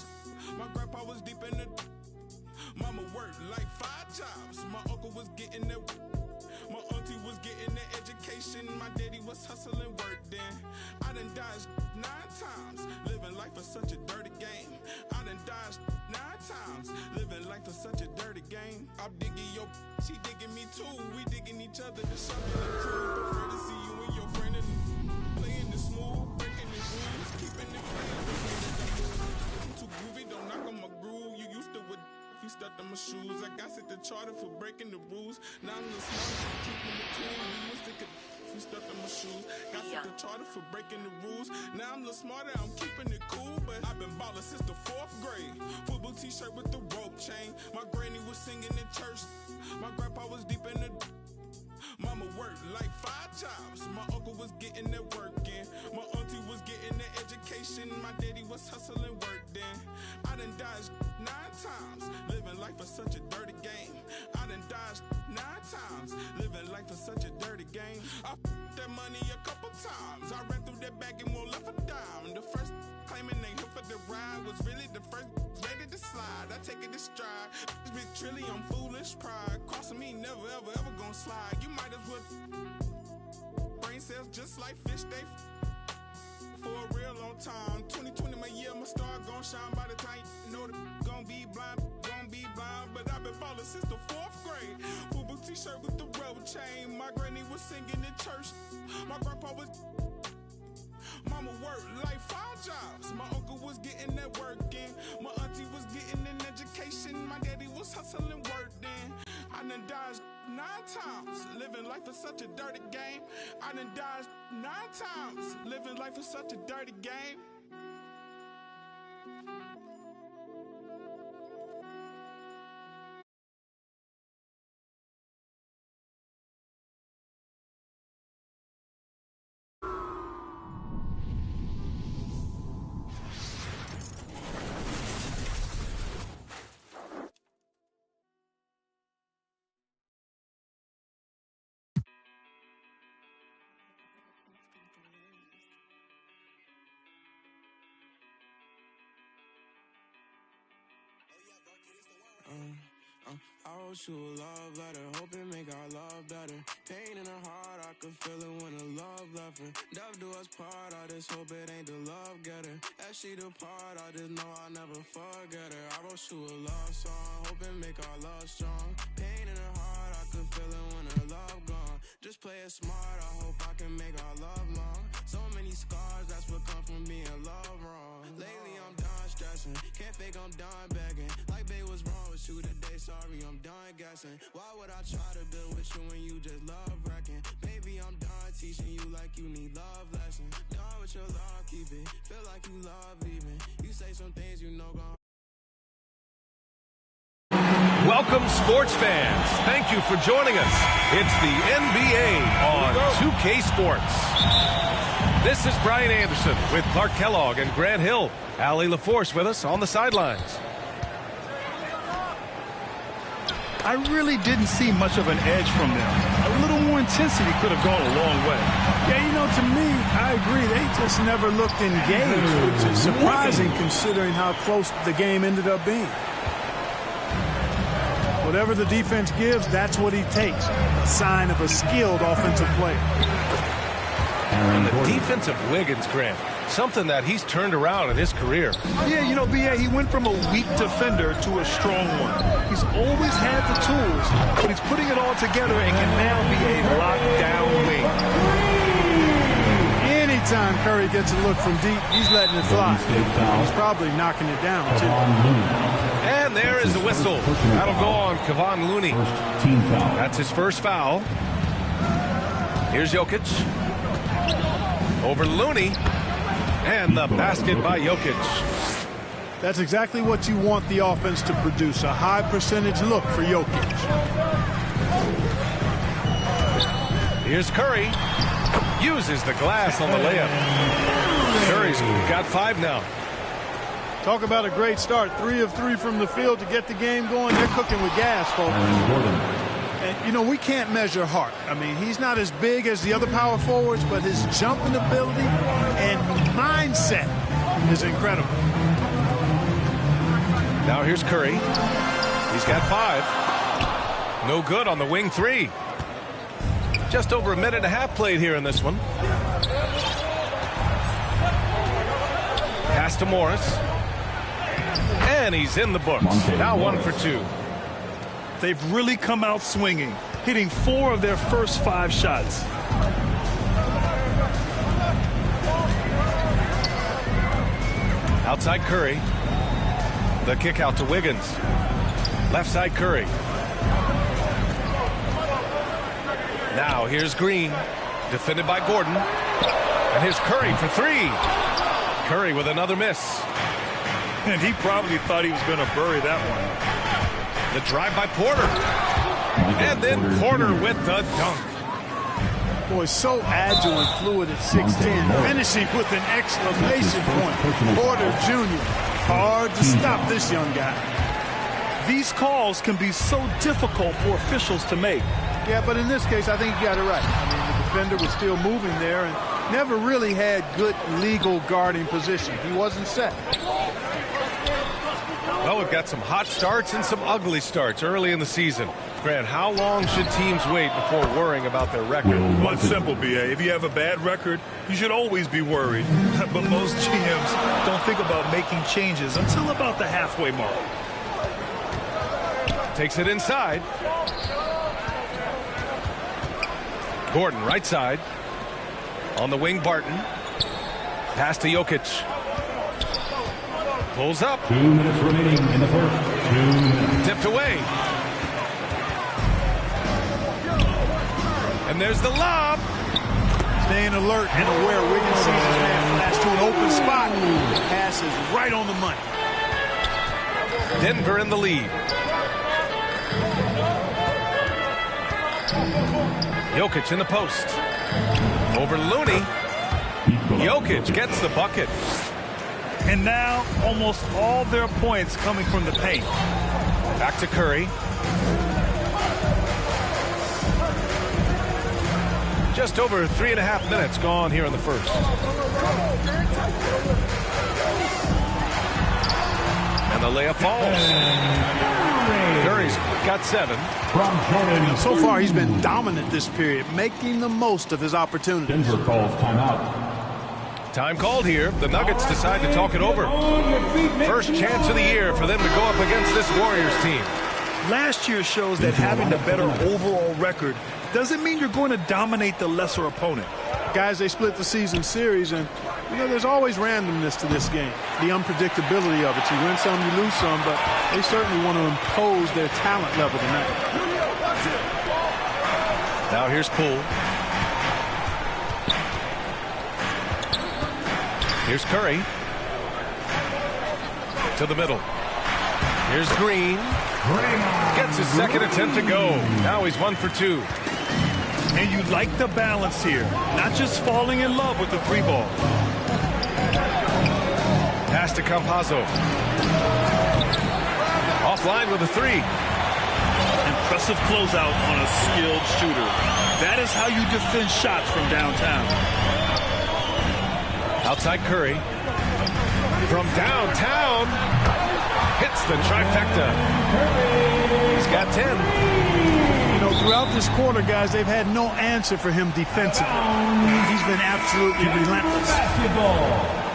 Speaker 15: My grandpa was deep in the. Mama worked like 5 jobs. My uncle was getting that. My auntie was getting the education. My daddy was hustling work then. I done dodged 9 times. Living life is such a dirty game. I done dodged 9 times. Living life is such a dirty game. I'm digging your. She digging me too. We digging each other to show me the truth. Prefer to see you and your friend in playing the smooth, breaking the rules, keeping it clean. I'm too groovy, don't knock on my groove. You used to with if you stuck on my shoes. I got set the charter for breaking the rules. Now I'm the smarter for keeping it cool. You used to if you stuck on my shoes. Got set the charter for breaking the rules. Now I'm the smarter, I'm keeping it cool. But I've been ballin' since the 4th grade. Football t-shirt with the rope chain. My granny was singing in church. My grandpa was deep in the. Mama worked like 5 jobs. My uncle was getting that work in. My auntie was getting the education. My daddy was hustling work then. I done dodged 9 times. Living life is such a dirty game. I done dodged 9 times. Living life is such a dirty game. I f***ed that money a couple times. I ran through that bag and won't left a dime. The first claiming they here for the ride was really the first ready to slide. I take it to stride. Big trilly on foolish pride. Crossing me never ever ever gonna slide. You might as well. Brain cells just like fish, they for a real long time. 2020 my year, my star gon' shine by the time you know the gon' be blind. But I've been ballin' since the 4th grade. Football t-shirt with the rope chain. My granny was singing in church. My grandpa was. Mama worked like 5 jobs. My uncle was getting that work in. My auntie was getting an education. My daddy was hustling work then. I done dodged 9 times. Living life is such a dirty game. I done dodged 9 times. Living life is such a dirty game.
Speaker 16: I wrote you a love letter, hoping make our love better. Pain in her heart, I could feel it when the love left her. Death do us part, I just hope it ain't the love getter. As she depart, I just know I'll never forget her. I wrote you a love song, hoping make our love strong. Pain in her heart, I could feel it when her love gone. Just play it smart, I hope I can make our love long. So many scars, that's what come from being love wrong. Lately I'm done stressing, can't fake I'm done begging. Like babe was wrong with you today, sorry I'm done guessing. Why would I try to build with you when you just love wrecking? Baby I'm done teaching you like you need love lessons. Done with your love, keep it, feel like you love leaving. You say some things you know gon'.
Speaker 13: Welcome, sports fans. Thank you for joining us. It's the NBA on 2K Sports. This is Brian Anderson with Clark Kellogg and Grant Hill. Allie LaForce with us on the sidelines.
Speaker 11: I really didn't see much of an edge from them. A little more intensity could have gone a long way.
Speaker 17: Yeah, you know, to me, I agree. They just never looked engaged, which is surprising considering how close the game ended up being. Whatever the defense gives, that's what he takes. A sign of a skilled offensive player.
Speaker 13: And the defensive Wiggins, Grant, something that he's turned around in his career.
Speaker 11: Yeah, you know, B.A., he went from a weak defender to a strong one. He's always had the tools, but he's putting it all together and can now be a lockdown wing.
Speaker 17: Anytime Curry gets a look from deep, he's letting it fly. He's probably knocking it down, too.
Speaker 13: And there is the whistle. That'll go on Kevon Looney. That's his first foul. Here's Jokic. Over Looney. And the basket by Jokic.
Speaker 17: That's exactly what you want the offense to produce. A high percentage look for Jokic.
Speaker 13: Here's Curry. Uses the glass on the layup. Curry's got 5 now.
Speaker 17: Talk about a great start. 3 of 3 from the field to get the game going. They're cooking with gas, folks. And, you know, we can't measure Hart. I mean, he's not as big as the other power forwards, but his jumping ability and mindset is incredible.
Speaker 13: Now here's Curry. He's got 5. No good on the wing 3. Just over a minute and a half played here in this one. Pass to Morris. And he's in the books. Now 1 for 2.
Speaker 11: They've really come out swinging, hitting 4 of their first 5 shots.
Speaker 13: Outside Curry. The kick out to Wiggins. Left side Curry. Now here's Green. Defended by Gordon. And here's Curry for 3. Curry with another miss.
Speaker 11: And he probably thought he was going to bury that one.
Speaker 13: The drive by Porter. And then Porter with the dunk.
Speaker 17: Boy, so agile and fluid at 6'10", finishing with an exclamation point. Porter Jr. Hard to stop this young guy.
Speaker 11: These calls can be so difficult for officials to make.
Speaker 17: Yeah, but in this case, I think you got it right. I mean, the defender was still moving there and never really had good legal guarding position. He wasn't set.
Speaker 13: Well, we've got some hot starts and some ugly starts early in the season. Grant, how long should teams wait before worrying about their record?
Speaker 11: Well, it's simple, B.A. If you have a bad record, you should always be worried. But most GMs don't think about making changes until about the halfway mark.
Speaker 13: Takes it inside. Gordon, right side. On the wing, Barton. Pass to Jokic. Pulls up.
Speaker 6: 2 minutes remaining in the first. 2 minutes.
Speaker 13: Tipped away. And there's the lob.
Speaker 17: Staying alert and aware. Wiggins sees his man flash to an open spot. The pass is right on the money.
Speaker 13: Denver in the lead. Jokic in the post. Over Looney. Jokic gets the bucket.
Speaker 11: And now almost all their points coming from the paint.
Speaker 13: Back to Curry. Just over 3.5 minutes gone here in the first. And the layup falls. Curry's got 7.
Speaker 17: So far, he's been dominant this period, making the most of his opportunities.
Speaker 6: Denver calls timeout.
Speaker 13: Time called here. The Nuggets decide to talk it over. First chance of the year for them to go up against this Warriors team.
Speaker 11: Last year shows that having a better overall record doesn't mean you're going to dominate the lesser opponent.
Speaker 17: Guys, they split the season series, and, you know, there's always randomness to this game. The unpredictability of it. You win some, you lose some, but they certainly want to impose their talent level tonight.
Speaker 13: Now here's Poole. Here's Curry. To the middle. Here's Green. Gets his second attempt to go. Now he's 1 for 2.
Speaker 11: And you like the balance here. Not just falling in love with the 3 ball.
Speaker 13: Pass to Campazzo. Offline with a 3.
Speaker 11: Impressive closeout on a skilled shooter. That is how you defend shots from downtown.
Speaker 13: Outside Curry. from downtown. Hits the trifecta. He's got 10.
Speaker 17: You know, throughout this quarter, guys, they've had no answer for him defensively. He's been absolutely relentless.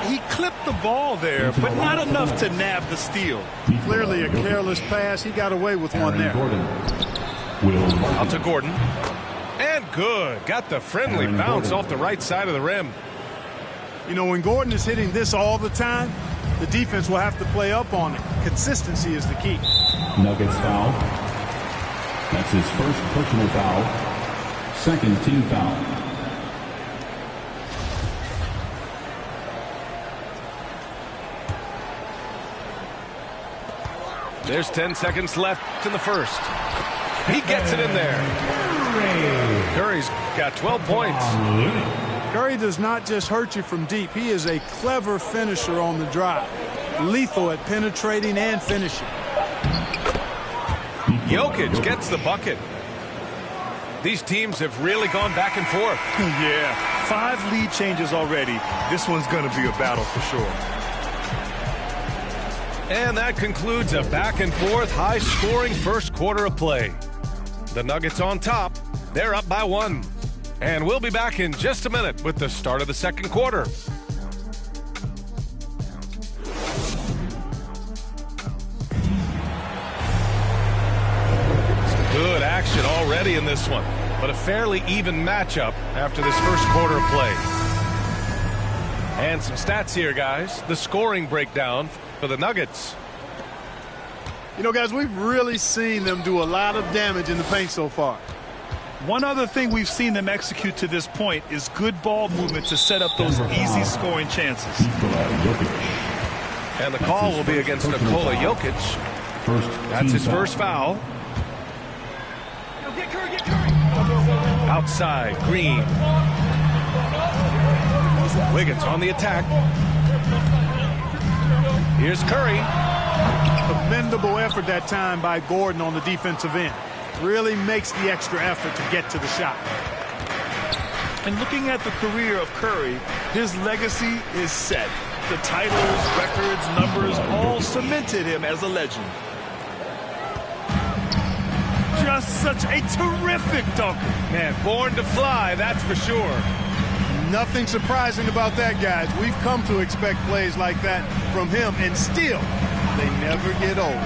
Speaker 11: He clipped the ball there, but not enough to nab the steal.
Speaker 17: Clearly a careless pass. He got away with one there.
Speaker 13: Out to Gordon. And good. Got the friendly bounce off the right side of the rim.
Speaker 17: You know, when Gordon is hitting this all the time, the defense will have to play up on it. Consistency is the key.
Speaker 6: Nuggets foul. That's his first personal foul. Second team foul.
Speaker 13: There's 10 seconds left in the first. He gets it in there. Curry's got 12 points.
Speaker 17: Curry does not just hurt you from deep. He is a clever finisher on the drive. Lethal at penetrating and finishing.
Speaker 13: Jokic gets the bucket. These teams have really gone back and forth.
Speaker 11: Yeah, 5 lead changes already. This one's going to be a battle for sure.
Speaker 13: And that concludes a back-and-forth, high-scoring first quarter of play. The Nuggets on top. They're up by 1. And we'll be back in just a minute with the start of the second quarter. Some good action already in this one, but a fairly even matchup after this first quarter of play. And some stats here, guys. The scoring breakdown for the Nuggets.
Speaker 17: You know, guys, we've really seen them do a lot of damage in the paint so far.
Speaker 11: One other thing we've seen them execute to this point is good ball movement to set up those easy scoring chances.
Speaker 13: And the call will be against Nikola Jokic. That's his first foul. Outside, Green. Wiggins on the attack. Here's Curry.
Speaker 17: Commendable effort that time by Gordon on the defensive end. Really makes the extra effort to get to the shot.
Speaker 11: And looking at the career of Curry, his legacy is set. The titles, records, numbers all cemented him as a legend. Just such a terrific dunker.
Speaker 13: Man, born to fly, that's for sure.
Speaker 17: Nothing surprising about that, guys. We've come to expect plays like that from him, and still, they never get old.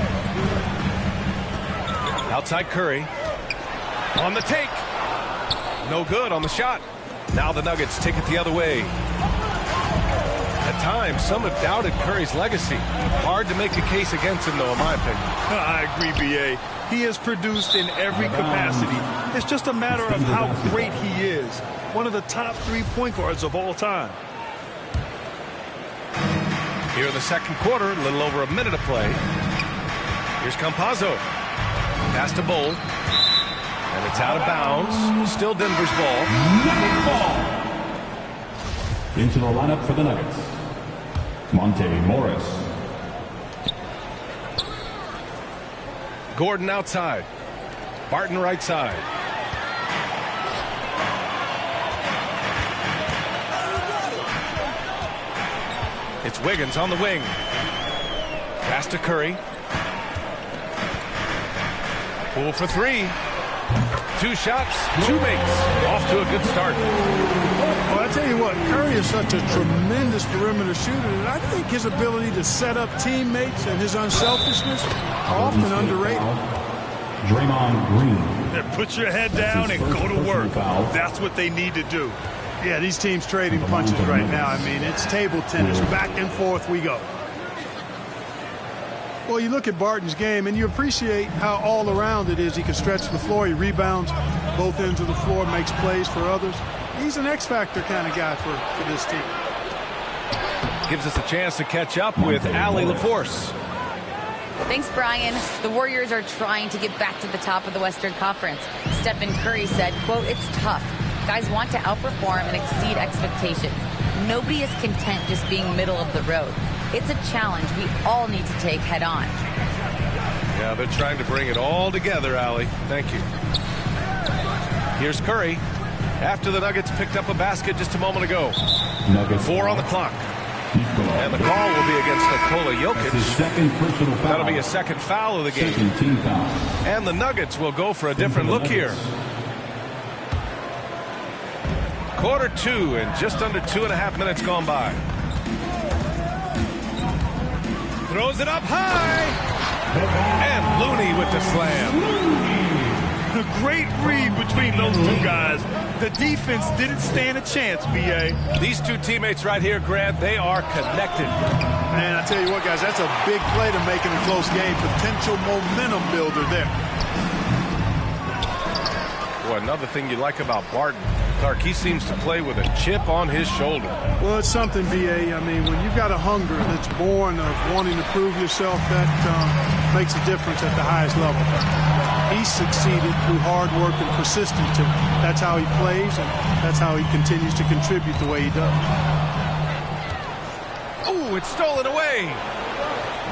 Speaker 13: Outside Curry. On the take. No good on the shot. Now the Nuggets take it the other way. At times, some have doubted Curry's legacy. Hard to make a case against him, though, in my opinion.
Speaker 11: I agree, B.A. He has produced in every capacity. It's just a matter of how great he is. One of the top 3 point guards of all time.
Speaker 13: Here in the second quarter, a little over a minute of play. Here's Campazzo. Pass to Bowl. And it's out of bounds. Still Denver's ball.
Speaker 6: Nuggets ball. Into the lineup for the Nuggets. Monte Morris.
Speaker 13: Gordon outside. Barton right side. It's Wiggins on the wing. Pass to Curry. Pull for 3. 2 shots, 2 makes. Off to a good start.
Speaker 17: Well, I tell you what, Curry is such a tremendous perimeter shooter, and I think his ability to set up teammates and his unselfishness are often underrated.
Speaker 6: Draymond Green.
Speaker 11: Put your head down and go to work. That's what they need to do.
Speaker 17: Yeah, these teams trading punches right now. I mean, it's table tennis. Back and forth we go. Well, you look at Barton's game, and you appreciate how all-around it is. He can stretch the floor. He rebounds both ends of the floor, makes plays for others. He's an X-factor kind of guy for this team.
Speaker 13: Gives us a chance to catch up with Allie LaForce.
Speaker 14: Thanks, Brian. The Warriors are trying to get back to the top of the Western Conference. Stephen Curry said, quote, "It's tough. Guys want to outperform and exceed expectations. Nobody is content just being middle of the road. It's a challenge we all need to take head on."
Speaker 13: Yeah, they're trying to bring it all together, Allie. Thank you. Here's Curry. After the Nuggets picked up a basket just a moment ago.
Speaker 6: Nuggets
Speaker 13: 4 on the clock. And the call will be against Nikola Jokic.
Speaker 6: His second personal foul.
Speaker 13: That'll be a second foul of the game.
Speaker 6: Second team foul.
Speaker 13: And the Nuggets will go for a different look here. Quarter 2 and just under 2.5 minutes gone by. Throws it up high. And Looney with the slam.
Speaker 11: A great read between those two guys. The defense didn't stand a chance, B.A.
Speaker 13: These two teammates right here, Grant, they are connected.
Speaker 17: Man, I tell you what, guys, that's a big play to make in a close game. Potential momentum builder there.
Speaker 13: Boy, another thing you like about Barton, Clark, he seems to play with a chip on his shoulder.
Speaker 17: Well, it's something, B.A. I mean, when you've got a hunger that's born of wanting to prove yourself, that makes a difference at the highest level. He succeeded through hard work and persistence. That's how he plays, and that's how he continues to contribute the way he does.
Speaker 13: Oh, it's stolen away.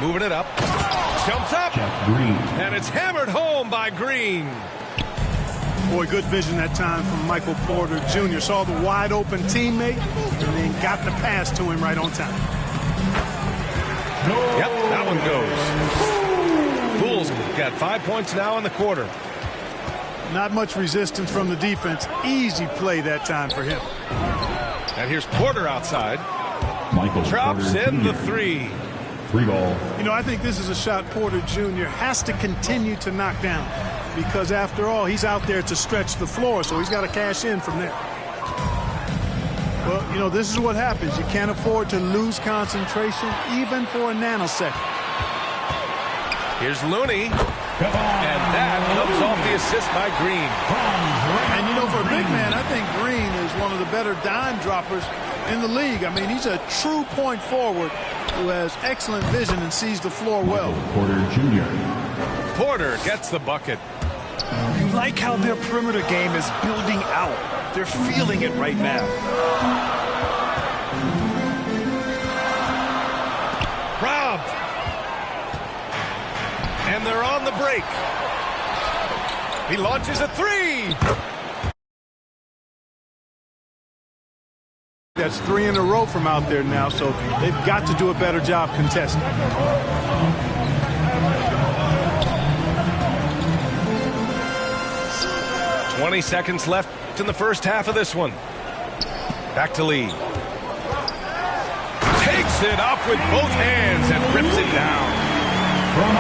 Speaker 13: Moving it up. Jumps up. And it's hammered home by Green.
Speaker 17: Boy, good vision that time from Michael Porter Jr. Saw the wide open teammate and then got the pass to him right on time.
Speaker 13: Yep, that one goes. Bulls got 5 points now in the quarter.
Speaker 17: Not much resistance from the defense. Easy play that time for him.
Speaker 13: And here's Porter outside.
Speaker 6: Michael
Speaker 13: drops
Speaker 6: Porter
Speaker 13: in
Speaker 6: Jr.
Speaker 13: the three.
Speaker 6: Free ball.
Speaker 17: You know, I think this is a shot Porter Jr. has to continue to knock down because, after all, he's out there to stretch the floor, so he's got to cash in from there. Well, you know, this is what happens. You can't afford to lose concentration even for a nanosecond.
Speaker 13: Here's Looney. And that comes off the assist by Green.
Speaker 17: And, you know, for a big man, I think Green is one of the better dime droppers in the league. I mean, he's a true point forward who has excellent vision and sees the floor well.
Speaker 6: Porter Jr.
Speaker 13: Porter gets the bucket.
Speaker 11: You like how their perimeter game is building out. They're feeling it right now.
Speaker 13: Robbed. And they're on the break. He launches a three.
Speaker 17: That's 3 in a row from out there now, so they've got to do a better job contesting.
Speaker 13: "20 seconds left in the first half of this one. Back to Lee. Takes it up with both hands and rips it down.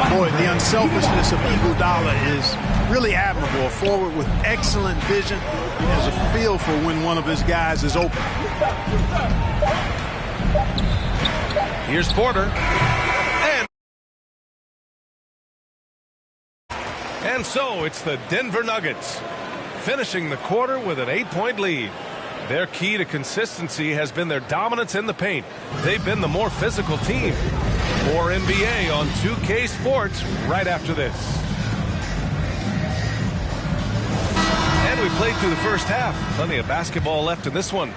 Speaker 17: Boy, the unselfishness of Iguodala is really admirable. A forward with excellent vision. He has a feel for when one of his guys is open.
Speaker 13: Here's Porter. And so it's the Denver Nuggets finishing the quarter with an 8-point lead. Their key to consistency has been their dominance in the paint. They've been the more physical team. More NBA on 2K Sports right after this. And we played through the first half. Plenty of basketball left in this one.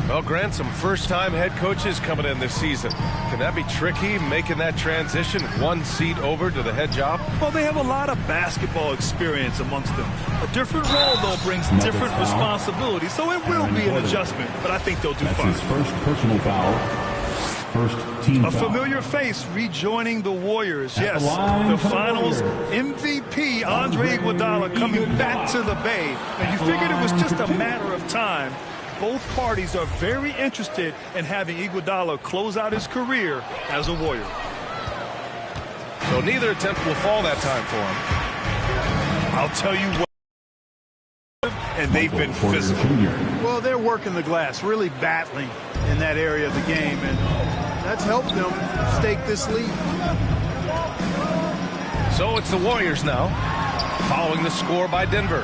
Speaker 13: Well, Grant, some first-time head coaches coming in this season. Can that be tricky, making that transition one seat over to the head job?
Speaker 11: Well, they have a lot of basketball experience amongst them. A different role, though, brings different responsibilities, so it will be an adjustment, but I think they'll do fine.
Speaker 6: That's his first personal foul. First team
Speaker 11: A
Speaker 6: foul.
Speaker 11: familiar face rejoining the Warriors. Yes, the Finals MVP, Andre Iguodala, coming back to the Bay. And you figured it was just a matter of time. Both parties are very interested in having Iguodala close out his career as a Warrior.
Speaker 13: So neither attempt will fall that time for him.
Speaker 11: I'll tell you what. And they've been physical.
Speaker 17: Well, they're working the glass, really battling in that area of the game, and that's helped them stake this lead.
Speaker 13: So it's the Warriors now, following the score by Denver.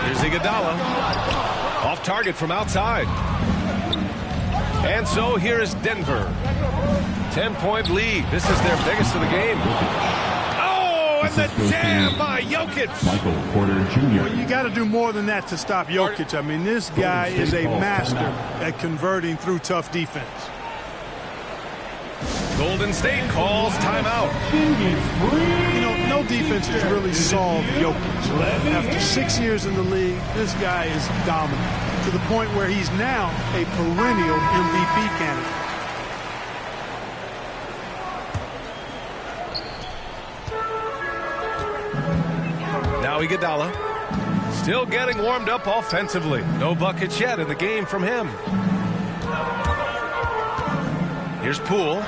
Speaker 13: Here's Iguodala, off target from outside. And so here is Denver. 10-point lead. This is their biggest of the game. And the jam by Jokic.
Speaker 6: Michael Porter Jr.
Speaker 17: Well, you got to do more than that to stop Jokic. I mean, this guy is a master at converting through tough defense.
Speaker 13: Golden State calls timeout.
Speaker 17: You know, no defense has really solved Jokic. After 6 years in the league, this guy is dominant to the point where he's now a perennial MVP candidate.
Speaker 13: Now Iguodala. Still getting warmed up offensively. No buckets yet in the game from him. Here's Poole.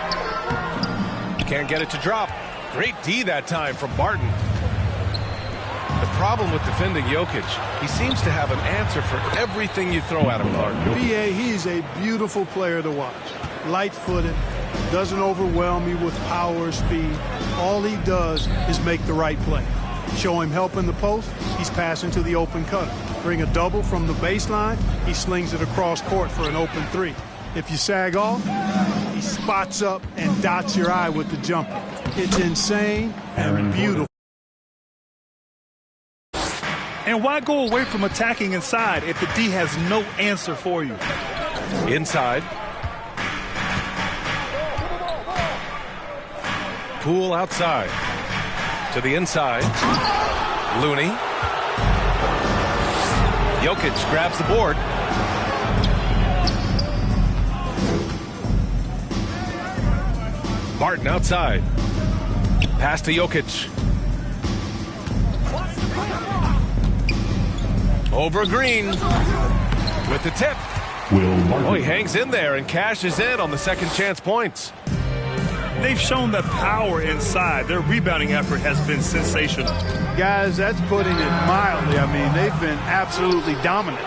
Speaker 13: Can't get it to drop. Great D that time from Barton. The problem with defending Jokic, he seems to have an answer for everything you throw at him, Clark.
Speaker 17: B.A., he's a beautiful player to watch. Light-footed, doesn't overwhelm you with power or speed. All he does is make the right play. Show him help in the post, he's passing to the open cutter. Bring a double from the baseline, he slings it across court for an open three. If you sag off, he spots up and dots your eye with the jumper. It's insane and beautiful.
Speaker 11: And why go away from attacking inside if the D has no answer for you?
Speaker 13: Inside. Poole outside. To the inside. Looney. Jokic grabs the board. Barton outside. Pass to Jokic. Over Green with the tip. Oh, he hangs in there and cashes in on the second chance points.
Speaker 11: They've shown the power inside. Their rebounding effort has been sensational.
Speaker 17: Guys, that's putting it mildly. I mean, they've been absolutely dominant.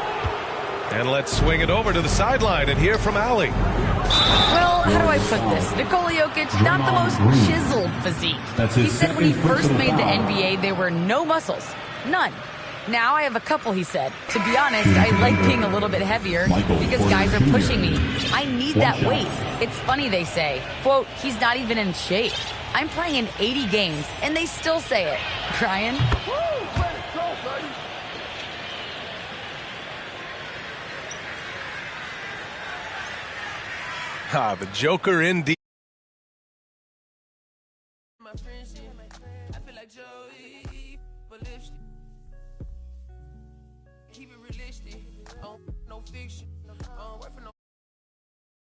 Speaker 13: And let's swing it over to the sideline and hear from Allie.
Speaker 14: Well, how do I put this? Nikola Jokic, not the most chiseled physique. He said when he first made the NBA, there were no muscles. None. Now I have a couple, he said. To be honest, I like being a little bit heavier because guys are pushing me. I need that weight. It's funny they say, quote, he's not even in shape. I'm playing in 80 games, and they still say it. Brian?
Speaker 13: The Joker indeed.
Speaker 10: Keep it realistic, no fiction. Work for no